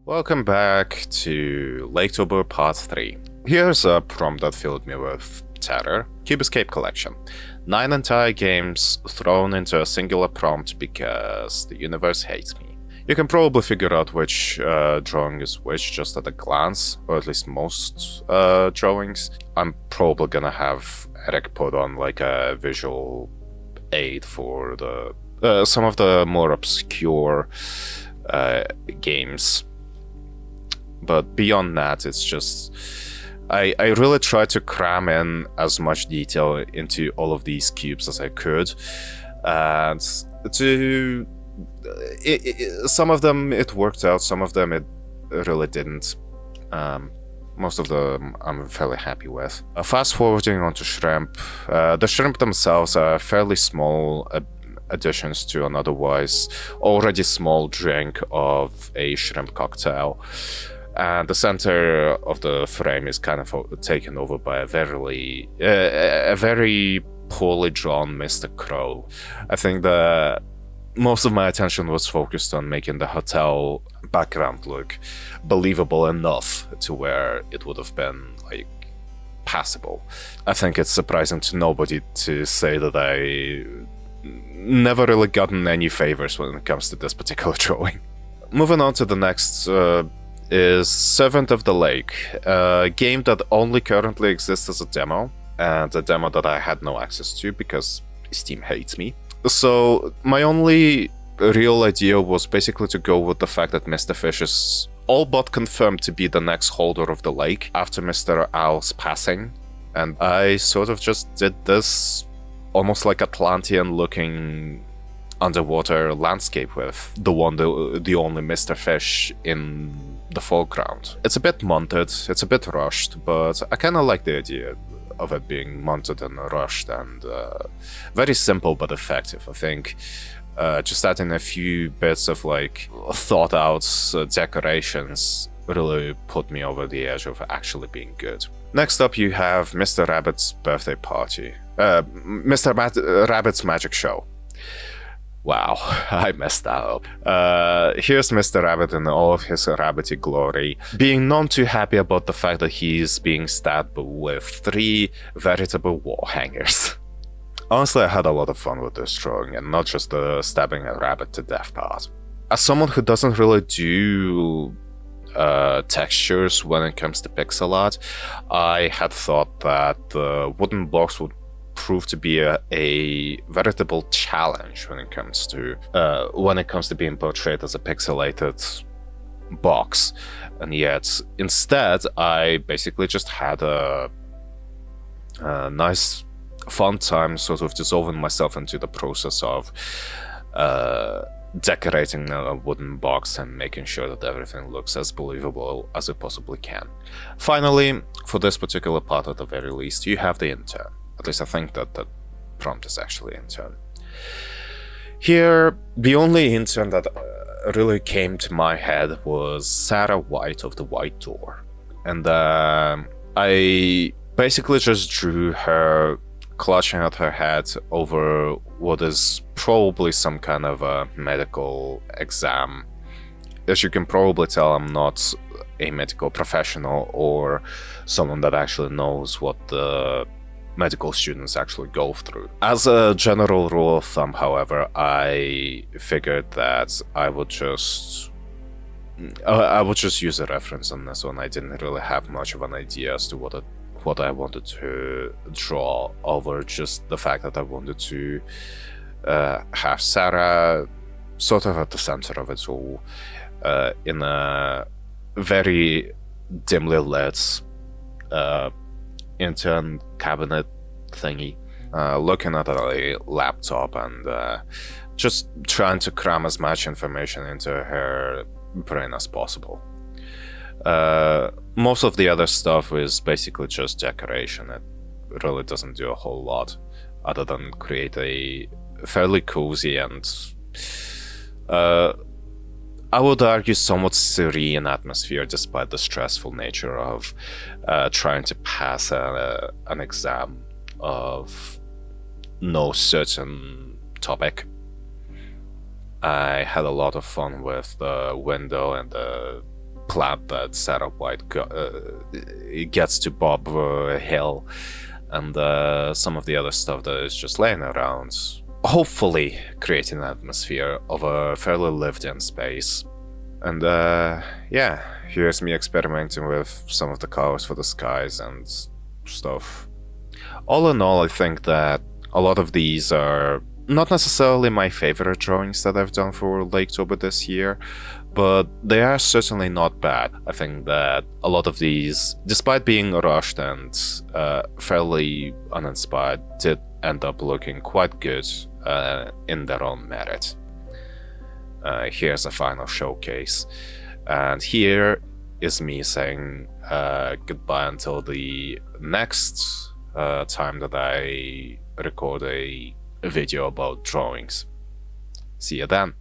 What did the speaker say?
Welcome back to Laketober Part 3. Here's a prompt that filled me with terror. Cube Escape Collection. 9 entire games thrown into a singular prompt because the universe hates me. You can probably figure out which drawing is which just at a glance, or at least most drawings. I'm probably gonna have Eric put on like a visual aid for the some of the more obscure games. But beyond that, it's just I really tried to cram in as much detail into all of these cubes as I could, and some of them it worked out, some of them it really didn't. Most of them I'm fairly happy with. Fast forwarding onto shrimp, the shrimp themselves are fairly small additions to an otherwise already small drink of a shrimp cocktail. And the center of the frame is kind of taken over by a very poorly drawn Mr. Crow. I think that most of my attention was focused on making the hotel background look believable enough to where it would have been like passable. I think it's surprising to nobody to say that I never really gotten any favors when it comes to this particular drawing. Moving on to the next is Servant of the Lake, a game that only currently exists as a demo, and a demo that I had no access to because Steam hates me. So my only real idea was basically to go with the fact that Mr. Fish is all but confirmed to be the next holder of the lake after Mr. Owl's passing, and I sort of just did this almost like Atlantean looking underwater landscape with the only Mr. Fish in the foreground. It's a bit monted, it's a bit rushed, but I kind of like the idea of it being monted and rushed and very simple but effective. I think just adding a few bits of like thought out decorations really put me over the edge of actually being good. Next up you have Mr. Rabbit's birthday party. Mr. Rabbit's magic show. Wow, I messed that up. Here's Mr. Rabbit in all of his rabbity glory, being none too happy about the fact that he's being stabbed with 3 veritable wall hangers. Honestly, I had a lot of fun with this drawing, and not just the stabbing a rabbit to death part. As someone who doesn't really do textures when it comes to pixel art, I had thought that the wooden blocks would prove to be a veritable challenge when it comes to being portrayed as a pixelated box, and yet instead I basically just had a nice fun time sort of dissolving myself into the process of decorating a wooden box and making sure that everything looks as believable as it possibly can. Finally, for this particular part at the very least, you have the intern. At least I think that the prompt is actually intern. Here, the only intern that really came to my head was Sarah White of the White Door. And I basically just drew her clutching at her head over what is probably some kind of a medical exam. As you can probably tell, I'm not a medical professional or someone that actually knows what the medical students actually go through. As a general rule of thumb, however, I figured that I would just use a reference on this one. I didn't really have much of an idea as to what I wanted to draw, over just the fact that I wanted to have Sarah sort of at the center of it all, in a very dimly lit intern cabinet thingy, looking at a laptop and just trying to cram as much information into her brain as possible. Most of the other stuff is basically just decoration. It really doesn't do a whole lot other than create a fairly cozy and I would argue somewhat serene atmosphere, despite the stressful nature of trying to pass an exam of no certain topic. I had a lot of fun with the window and the plant that setup white it gets to Bob Hill and some of the other stuff that is just laying around, hopefully creating an atmosphere of a fairly lived-in space. And yeah, here's me experimenting with some of the colors for the skies and stuff. All in all, I think that a lot of these are not necessarily my favorite drawings that I've done for Laketober this year, but they are certainly not bad. I think that a lot of these, despite being rushed and fairly uninspired, did end up looking quite good in their own merit. Here's a final showcase, and here is me saying goodbye until the next time that I record a video about drawings. See you then.